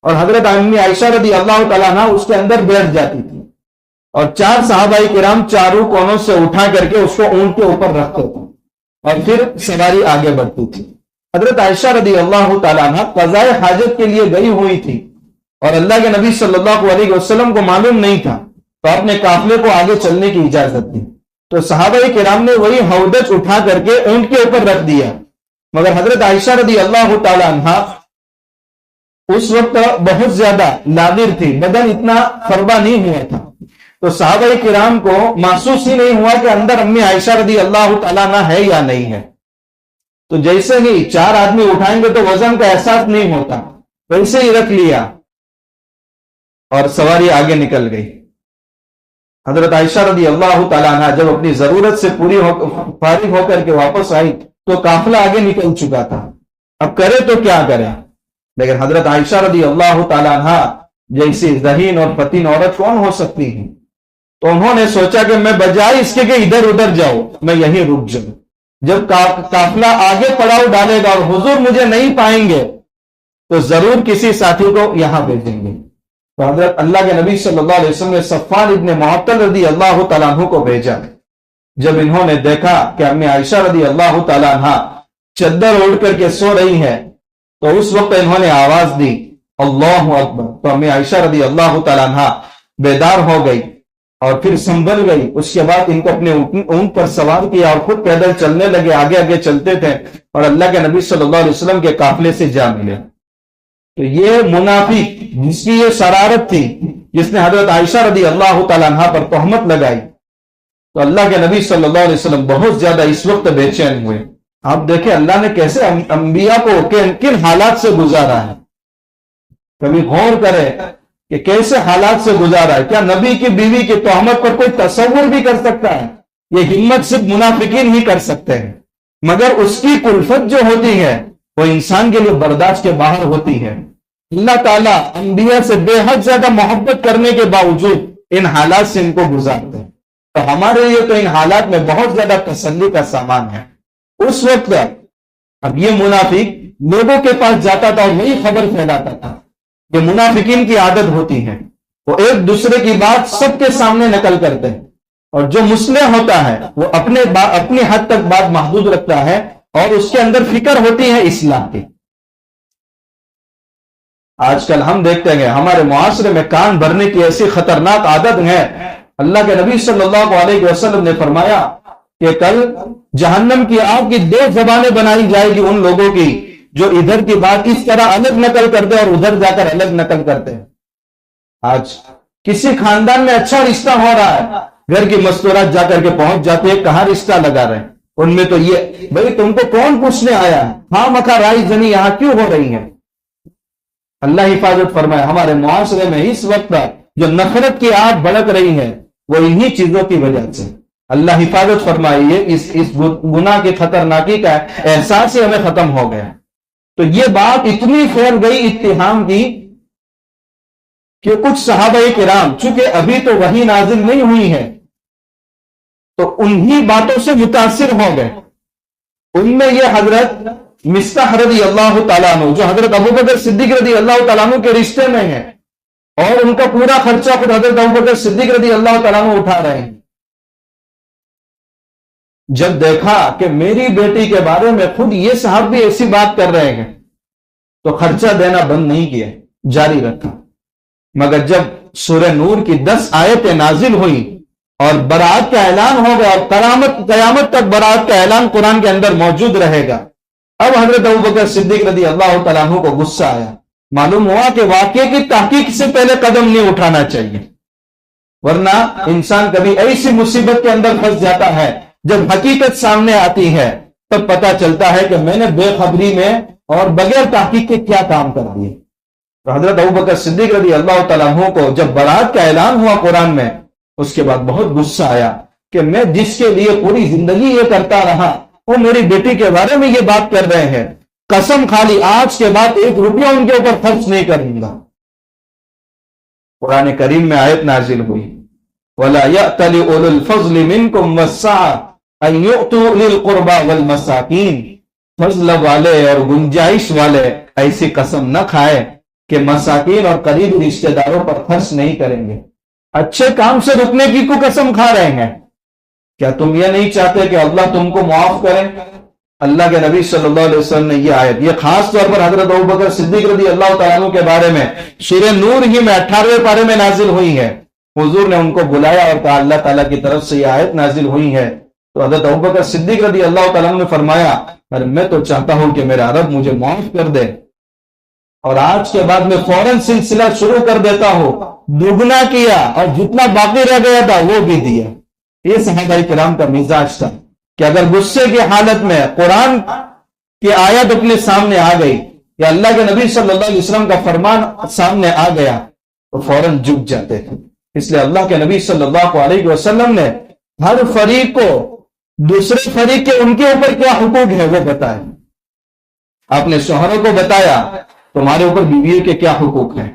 اور حضرت امی عائشہ رضی اللہ تعالیٰ عنہ اس کے اندر بیٹھ جاتی تھی، اور 4 صحابہ کرام چاروں کونوں سے اٹھا کر کے اس کو اونٹ کے اوپر رکھتے تھے، اور پھر سواری آگے بڑھتی تھی۔ حضرت عائشہ رضی اللہ تعالیٰ عنہ قضاء حاجت کے لیے گئی ہوئی تھی، اور اللہ کے نبی صلی اللہ علیہ وسلم کو معلوم نہیں تھا، تو اپنے قافلے کو آگے چلنے کی اجازت دی۔ تو صحابہ کرام نے وہی ہودج اٹھا کر کے اونٹ کے اوپر رکھ دیا، مگر حضرت عائشہ رضی اللہ تعالیٰ عنہ اس وقت بہت زیادہ نادر تھی، بدن اتنا فربا نہیں ہوا تھا، تو صحابہ کرام کو محسوس ہی نہیں ہوا کہ اندر امی عائشہ رضی اللہ تعالیٰ عنہ ہے یا نہیں ہے۔ تو جیسے ہی 4 آدمی اٹھائیں گے تو وزن کا احساس نہیں ہوتا، ویسے ہی رکھ لیا اور سواری آگے نکل گئی۔ حضرت عائشہ رضی اللہ تعالیٰ عنہ جب اپنی ضرورت سے فارغ ہو کر کے واپس آئی تو قافلہ آگے نکل چکا تھا، اب کرے تو کیا کرے؟ لیکن حضرت عائشہ رضی اللہ تعالیٰ عنہ جیسی ذہین اور فتین عورت کون ہو سکتی ہے؟ تو انہوں نے سوچا کہ میں بجائے اس کے کہ ادھر ادھر جاؤ، میں یہیں رک جاؤں، جب قافلہ آگے پڑاؤ ڈالے گا اور حضور مجھے نہیں پائیں گے تو ضرور کسی ساتھی کو یہاں بھیجیں گے۔ تو حضرت اللہ کے نبی صلی اللہ علیہ وسلم نے صفوان ابن معطل رضی اللہ تعالیٰ عنہ کو بھیجا۔ جب انہوں نے دیکھا کہ امی عائشہ رضی اللہ تعالیٰ عنہ چادر اوڑھ کر کے سو رہی ہے تو اس وقت انہوں نے آواز دی اللہ اکبر، تو امی عائشہ رضی اللہ تعالیٰ عنہ بیدار ہو گئی اور پھر سنبھل گئی۔ اس کے بعد ان کو اپنے اونٹ پر سوار کیا اور خود پیدل چلنے لگے، آگے آگے چلتے تھے اور اللہ کے نبی صلی اللہ علیہ وسلم کے قافلے سے جا ملے۔ تو یہ منافق جس کی یہ شرارت تھی، جس نے حضرت عائشہ رضی اللہ تعالیٰ عنہ پر تہمت لگائی، تو اللہ کے نبی صلی اللہ علیہ وسلم بہت زیادہ اس وقت بے چین ہوئے۔ آپ دیکھیں اللہ نے کیسے انبیاء کو کن حالات سے گزارا ہے، کبھی غور کرے کہ کیسے حالات سے گزارا ہے۔ کیا نبی کی بیوی کی تہمت پر کوئی تصور بھی کر سکتا ہے؟ یہ ہمت صرف منافقین ہی کر سکتے ہیں، مگر اس کی کلفت جو ہوتی ہے وہ انسان کے لیے برداشت کے باہر ہوتی ہے۔ اللہ تعالیٰ انبیاء سے بے حد زیادہ محبت کرنے کے باوجود ان حالات سے ان کو گزارتے ہیں، تو ہمارے لیے تو ان حالات میں بہت زیادہ تسلی کا سامان ہے۔ اس وقت اب یہ منافق لوگوں کے پاس جاتا تھا اور وہی خبر پھیلاتا تھا۔ یہ منافقین کی عادت ہوتی ہے، وہ ایک دوسرے کی بات سب کے سامنے نقل کرتے ہیں، اور جو مسلم ہوتا ہے وہ اپنی حد تک بات محدود رکھتا ہے اور اس کے اندر فکر ہوتی ہے اصلاح کی۔ آج کل ہم دیکھتے ہیں ہمارے معاشرے میں کان بھرنے کی ایسی خطرناک عادت ہے۔ اللہ کے نبی صلی اللہ علیہ وسلم نے فرمایا کہ کل جہنم کی آگ کی 2 زبانیں بنائی جائے گی ان لوگوں کی جو ادھر کی بات اس طرح الگ نقل کرتے اور ادھر جا کر الگ نقل کرتے ہیں۔ آج کسی خاندان میں اچھا رشتہ ہو رہا ہے، گھر کی مستورات جا کر کے پہنچ جاتے ہیں، کہاں رشتہ لگا رہے ہیں، ان میں تو یہ بھائی تم کو کون پوچھنے آیا, ہاں مکھا رائی زنی یہاں کیوں ہو رہی ہے. اللہ حفاظت فرمائے. ہمارے معاشرے میں اس وقت جو نفرت کی آگ بھڑک رہی ہے وہ انہی چیزوں کی وجہ سے. اللہ حفاظت فرمائیے. اس گناہ کی خطرناکی کا احساس ہی ہمیں ختم ہو گیا. تو یہ بات اتنی پھیل گئی اتہام کی کہ کچھ صحابہ کرام چونکہ ابھی تو وحی نازل نہیں ہوئی ہے تو انہی باتوں سے متاثر ہو گئے. ان میں یہ حضرت مصطح رضی اللہ تعالیٰ عنہ جو حضرت ابوبکر صدیق رضی اللہ تعالیٰ عنہ کے رشتے میں ہیں اور ان کا پورا خرچہ خود حضرت ابوبکر صدیق رضی اللہ تعالیٰ عنہ اٹھا رہے ہیں, جب دیکھا کہ میری بیٹی کے بارے میں خود یہ صاحب بھی ایسی بات کر رہے ہیں تو خرچہ دینا بند نہیں کیا, جاری رکھا. مگر جب سورہ نور کی 10 آیتیں نازل ہوئی اور برات کا اعلان ہو گیا اور قیامت تک برات کا اعلان قرآن کے اندر موجود رہے گا, اب حضرت ابوبکر صدیق رضی اللہ تعالیٰ عنہ کو غصہ آیا. معلوم ہوا کہ واقعے کی تحقیق سے پہلے قدم نہیں اٹھانا چاہیے, ورنہ انسان کبھی ایسی مصیبت کے اندر پھنس جاتا ہے جب حقیقت سامنے آتی ہے تب پتا چلتا ہے کہ میں نے بے خبری میں اور بغیر تحقیق کے کیا کام کر دیے. تو حضرت ابوبکر صدیق رضی اللہ تعالیٰ عنہ کو جب برات کا اعلان ہوا قرآن میں, اس کے بعد بہت غصہ آیا کہ میں جس کے لیے پوری زندگی یہ کرتا رہا وہ میری بیٹی کے بارے میں یہ بات کر رہے ہیں, قسم کھالی آج کے بعد 1 روپیہ ان کے اوپر خرچ نہیں کروں گا. قرآن کریم میں آیت نازل ہوئی وَلَا يَأْتَلِ أُولُو الْفَضْلِ مِنْكُمْ وَالسَّعَةِ أَن يُؤْتُوا أُولِي الْقُرْبَى وَالْمَسَاكِينِ. فضل والے اور گنجائش والے ایسی قسم نہ کھائے کہ مساکین اور قریبی رشتہ داروں پر خرچ نہیں کریں گے. اچھے کام سے رکنے کی کو قسم کھا رہے ہیں. کیا تم یہ نہیں چاہتے کہ اللہ تم کو معاف کرے؟ اللہ کے نبی صلی اللہ علیہ وسلم نے یہ آیت, یہ خاص طور پر حضرت ابوبکر صدیق رضی اللہ تعالیٰ عنہ کے بارے میں سورہ نور ہی میں 18ویں پارے میں نازل ہوئی ہے. حضور نے ان کو بلایا اور کہا اللہ تعالیٰ کی طرف سے یہ آیت نازل ہوئی ہے. تو حضرت ابوبکر صدیق رضی اللہ تعالیٰ عنہ نے فرمایا میں تو چاہتا ہوں کہ میرا رب مجھے معاف کر دے اور آج کے بعد میں فوراً سلسلہ شروع کر دیتا ہوں. دگنا کیا اور جتنا باقی رہ گیا تھا وہ بھی دیا. یہ صحابہ کرام کا مزاج تھا کہ اگر غصے کی حالت میں قرآن کی آیت اپنے سامنے آ گئی یا اللہ کے نبی صلی اللہ علیہ وسلم کا فرمان سامنے آ گیا تو فوراً جھک جاتے تھے. اس لیے اللہ کے نبی صلی اللہ علیہ وسلم نے ہر فریق کو دوسرے فریق کے ان کے اوپر کیا حقوق ہے وہ بتایا. آپ نے شوہروں کو بتایا تمہارے اوپر بیویوں کے کیا حقوق ہیں,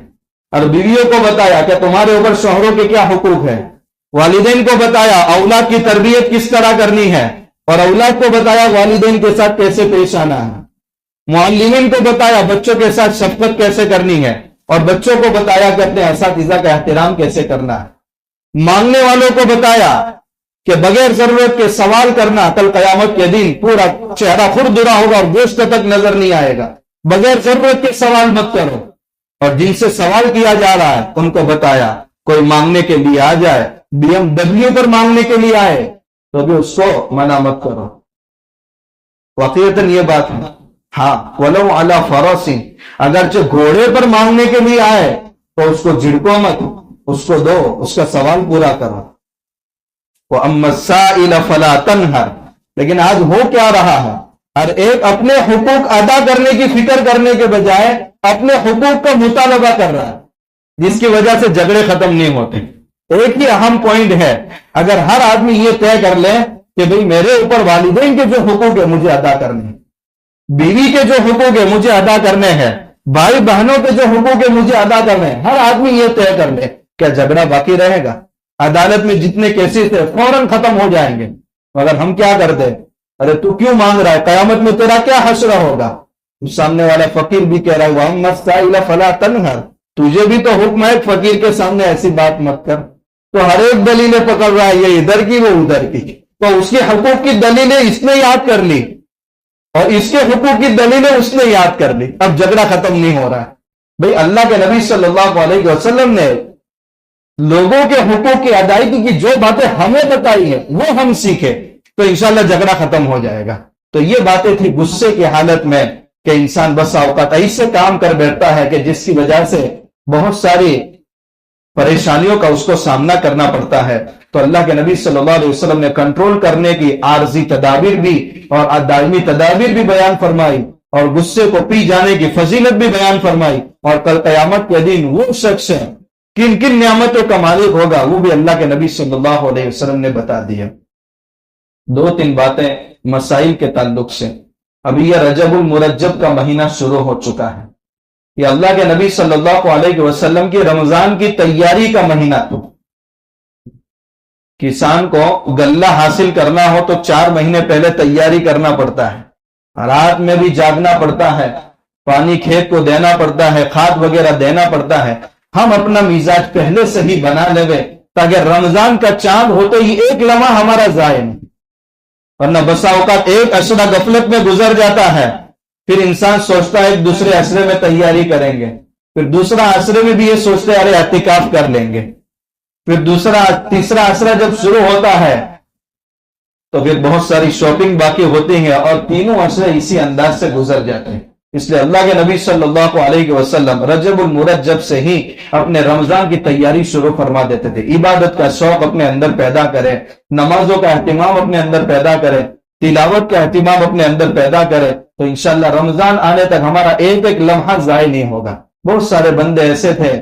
اور بیویوں کو بتایا کہ تمہارے اوپر شوہروں کے کیا حقوق ہیں. والدین کو بتایا اولاد کی تربیت کس طرح کرنی ہے, اور اولاد کو بتایا والدین کے ساتھ کیسے پیش آنا ہے. معلمین کو بتایا بچوں کے ساتھ شفقت کیسے کرنی ہے, اور بچوں کو بتایا کہ اپنے اساتذہ کا احترام کیسے کرنا ہے. مانگنے والوں کو بتایا کہ بغیر ضرورت کے سوال کرنا کل قیامت کے دن پورا چہرہ خردرا ہوگا اور گوشت تک نظر نہیں آئے گا. بغیر ضرورت کے سوال مت کرو. اور جن سے سوال کیا جا رہا ہے ان کو بتایا کوئی مانگنے کے لیے آ جائے, BMW پر مانگنے کے لیے آئے تو بھی اس کو منع مت کرو. واقعتاً یہ بات ہے. ہاں وَلَوْ عَلَى فَرَسٍ, اگرچہ گھوڑے پر مانگنے کے لیے آئے تو اس کو جھڑکو مت, اس کو دو, اس کا سوال پورا کرو. وَأَمَّا السَّائِلَ فَلَا تَنْهَرْ, لیکن آج ہو کیا رہا ہے, ہر ایک اپنے حقوق ادا کرنے کی فکر کرنے کے بجائے اپنے حقوق کا مطالبہ کر رہا ہے, جس کی وجہ سے جھگڑے ختم نہیں ہوتے. ایک ہی اہم پوائنٹ ہے, اگر ہر آدمی یہ طے کر لے کہ بھئی میرے اوپر والدین کے جو حقوق ہیں مجھے ادا کرنے ہیں, بیوی کے جو حقوق ہیں مجھے ادا کرنے ہیں, بھائی بہنوں کے جو حقوق ہیں مجھے ادا کرنے ہیں, ہر آدمی یہ طے کر لے, کیا جھگڑا باقی رہے گا؟ عدالت میں جتنے کیسز تھے فوراً ختم ہو جائیں گے. مگر ہم کیا کرتے, ارے تو کیوں مانگ رہا ہے, قیامت میں تیرا کیا حشر ہوگا. سامنے والا فقیر بھی کہہ رہا ہے وَأَمَّا السَّائِلَ فَلَا تَنْهَرْ, تجھے بھی تو حکم ہے فقیر کے سامنے ایسی بات مت کر. تو ہر ایک دلیلیں پکڑ رہا ہے, یہ ادھر کی وہ ادھر کی. تو اس کے حقوق کی دلیلیں اس نے یاد کر لی اور اس کے حقوق کی دلیلیں اس نے یاد کر لی. اب جھگڑا ختم نہیں ہو رہا ہے. بھئی اللہ کے نبی صلی اللہ علیہ وسلم نے لوگوں کے حقوق کی ادائیگی کی جو باتیں ہمیں بتائی ہیں وہ ہم سیکھے تو انشاءاللہ جھگڑا ختم ہو جائے گا. تو یہ باتیں تھی غصے کی حالت میں کہ انسان بس اوقات ایسے کام کر بیٹھتا ہے کہ جس کی وجہ سے بہت ساری پریشانیوں کا اس کو سامنا کرنا پڑتا ہے. تو اللہ کے نبی صلی اللہ علیہ وسلم نے کنٹرول کرنے کی عارضی تدابیر بھی اور دائمی تدابیر بھی بیان فرمائی, اور غصے کو پی جانے کی فضیلت بھی بیان فرمائی. اور کل قیامت کے دن وہ شخص ہے کن کن نعمتوں کا مالک ہوگا وہ بھی اللہ کے نبی صلی اللہ علیہ وسلم نے بتا دیا. 2-3 باتیں مسائل کے تعلق سے. ابھی یہ رجب المرجب کا مہینہ شروع ہو چکا ہے. یہ اللہ کے نبی صلی اللہ علیہ وسلم کی رمضان کی تیاری کا مہینہ. تو کسان کو غلہ حاصل کرنا ہو تو 4 مہینے پہلے تیاری کرنا پڑتا ہے. رات میں بھی جاگنا پڑتا ہے, پانی کھیت کو دینا پڑتا ہے, کھاد وغیرہ دینا پڑتا ہے. ہم اپنا مزاج پہلے سے ہی بنا لے تاکہ رمضان کا چاند ہوتے ہی ایک لمحہ ہمارا ضائع نہیں. ورنہ بسا اوقات ایک عشرہ غفلت میں گزر جاتا ہے, پھر انسان سوچتا ہے ایک دوسرے عشرے میں تیاری کریں گے, پھر دوسرا عشرے میں بھی یہ سوچتے ہیں ارے اعتکاف کر لیں گے, پھر تیسرا عشرہ جب شروع ہوتا ہے تو پھر بہت ساری شاپنگ باقی ہوتی ہے, اور تینوں عشرے اسی انداز سے گزر جاتے ہیں. اس لیے اللہ کے نبی صلی اللہ علیہ وسلم رجب المرجب سے ہی اپنے رمضان کی تیاری شروع فرما دیتے تھے. عبادت کا شوق اپنے اندر پیدا کرے, نمازوں کا اہتمام اپنے اندر پیدا کرے, تلاوت کا اہتمام اپنے اندر پیدا کرے, تو انشاءاللہ رمضان آنے تک ہمارا ایک ایک لمحہ ضائع نہیں ہوگا. بہت سارے بندے ایسے تھے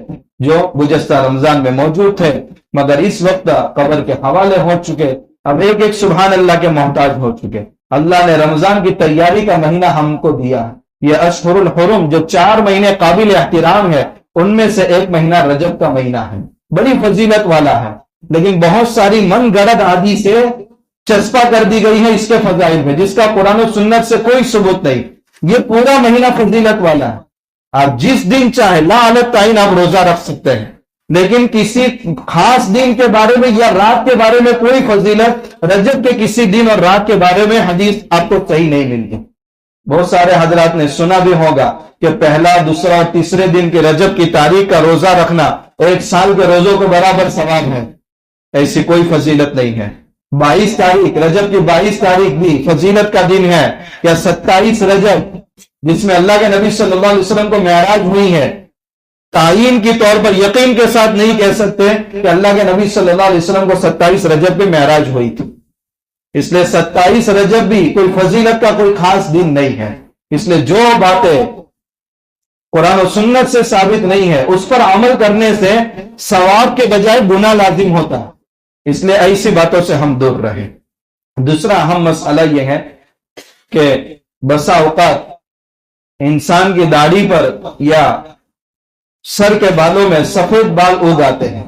جو گزشتہ رمضان میں موجود تھے مگر اس وقت قبر کے حوالے ہو چکے, اب ایک ایک سبحان اللہ کے محتاج ہو چکے. اللہ نے رمضان کی تیاری کا مہینہ ہم کو دیا. یہ اشہر الحرم جو 4 مہینے قابل احترام ہے ان میں سے ایک مہینہ رجب کا مہینہ ہے, بڑی فضیلت والا ہے, لیکن بہت ساری من گڑت عادی سے چسپا کر دی گئی ہے اس کے فضائل میں, جس کا قرآن و سنت سے کوئی ثبوت نہیں. یہ پورا مہینہ فضیلت والا ہے. آپ جس دن چاہے لا علت تعین آپ روزہ رکھ سکتے ہیں, لیکن کسی خاص دن کے بارے میں یا رات کے بارے میں کوئی فضیلت رجب کے کسی دن اور رات کے بارے میں حدیث آپ کو صحیح نہیں ملتی. بہت سارے حضرات نے سنا بھی ہوگا کہ پہلا, دوسرا اور تیسرے دن کے رجب کی تاریخ کا روزہ رکھنا 1 سال کے روزوں کو برابر ثواب ہے. ایسی کوئی فضیلت نہیں ہے. 22 تاریخ رجب کی 22 تاریخ بھی فضیلت کا دن ہے, یا 27 رجب جس میں اللہ کے نبی صلی اللہ علیہ وسلم کو معراج ہوئی ہے. تعین کی طور پر یقین کے ساتھ نہیں کہہ سکتے کہ اللہ کے نبی صلی اللہ علیہ وسلم کو 27 رجب پہ معراج ہوئی تھی. اس لیے 27 رجب بھی کوئی فضیلت کا کوئی خاص دن نہیں ہے. اس لیے جو باتیں قرآن و سنت سے ثابت نہیں ہے اس پر عمل کرنے سے ثواب کے بجائے گناہ لازم ہوتا ہے. اس لیے ایسی باتوں سے ہم دور رہیں. دوسرا اہم مسئلہ یہ ہے کہ بسا اوقات انسان کی داڑھی پر یا سر کے بالوں میں سفید بال اگ آتے ہیں,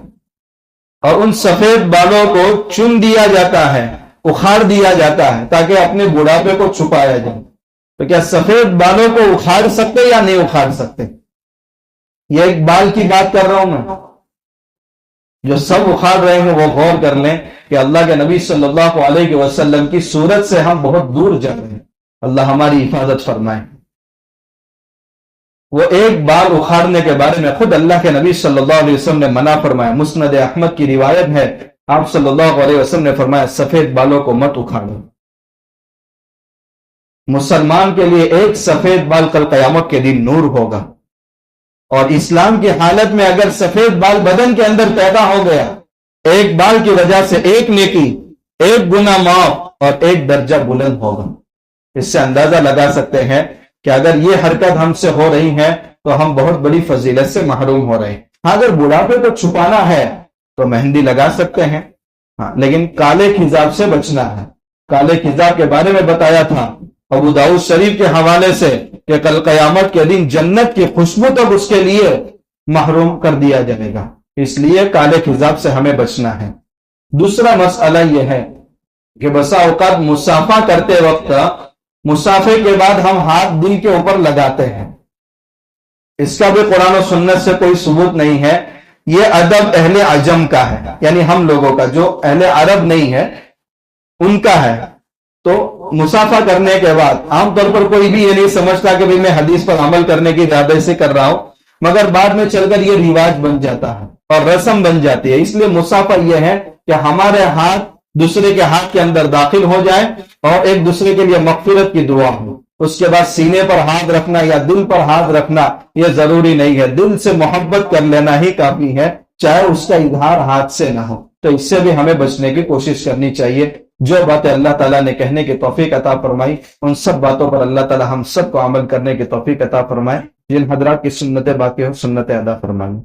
اور ان سفید بالوں کو چن دیا جاتا ہے, اکھاڑ دیا جاتا ہے تاکہ اپنے بڑھاپے کو چھپایا جائے. تو کیا سفید بالوں کو اکھاڑ سکتے یا نہیں اکھاڑ سکتے؟ یہ ایک بال کی بات کر رہا ہوں میں. جو سب اکھاڑ رہے ہیں وہ غور کر لیں کہ اللہ کے نبی صلی اللہ علیہ وسلم کی صورت سے ہم بہت دور جا رہے ہیں. اللہ ہماری حفاظت فرمائے. وہ ایک بال اکھاڑنے کے بارے میں خود اللہ کے نبی صلی اللہ علیہ وسلم نے منع فرمایا. مسند احمد کی روایت ہے, آپ صلی اللہ علیہ وسلم نے فرمایا سفید بالوں کو مت اکھاڑو. مسلمان کے لیے ایک سفید بال کل قیامت کے دن نور ہوگا, اور اسلام کی حالت میں اگر سفید بال بدن کے اندر پیدا ہو گیا, ایک بال کی وجہ سے ایک نیکی, ایک گناہ معاف اور ایک درجہ بلند ہوگا. اس سے اندازہ لگا سکتے ہیں کہ اگر یہ حرکت ہم سے ہو رہی ہے تو ہم بہت بڑی فضیلت سے محروم ہو رہے ہیں. اگر بڑھاپے کو چھپانا ہے تو مہندی لگا سکتے ہیں, لیکن کالے خضاب سے بچنا ہے. کالے خضاب کے بارے میں بتایا تھا ابو داؤد شریف کے حوالے سے کہ کل قیامت کے دن جنت کی خوشبو تک اس کے لیے محروم کر دیا جائے گا. اس لیے کالے خضاب سے ہمیں بچنا ہے. دوسرا مسئلہ یہ ہے کہ بسا اوقات مصافحہ کرتے وقت مصافحے کے بعد ہم ہاتھ دل کے اوپر لگاتے ہیں. اس کا بھی قرآن و سنت سے کوئی ثبوت نہیں ہے. یہ ادب اہل عجم کا ہے, یعنی ہم لوگوں کا, جو اہل عرب نہیں ہے ان کا ہے. تو مصافحہ کرنے کے بعد عام طور پر کوئی بھی یہ نہیں سمجھتا کہ میں حدیث پر عمل کرنے کی ارادے سے کر رہا ہوں, مگر بعد میں چل کر یہ رواج بن جاتا ہے اور رسم بن جاتی ہے. اس لیے مصافحہ یہ ہے کہ ہمارے ہاتھ دوسرے کے ہاتھ کے اندر داخل ہو جائے اور ایک دوسرے کے لیے مغفرت کی دعا ہو. اس کے بعد سینے پر ہاتھ رکھنا یا دل پر ہاتھ رکھنا یہ ضروری نہیں ہے. دل سے محبت کر لینا ہی کافی ہے. چاہے اس کا اظہار ہاتھ سے نہ ہو. تو اس سے بھی ہمیں بچنے کی کوشش کرنی چاہیے. جو باتیں اللہ تعالیٰ نے کہنے کی توفیق عطا فرمائی ان سب باتوں پر اللہ تعالیٰ ہم سب کو عمل کرنے کی توفیق عطا فرمائے. جن حضرات کی سنتیں باقی ہو سنتیں ادا فرمائیں.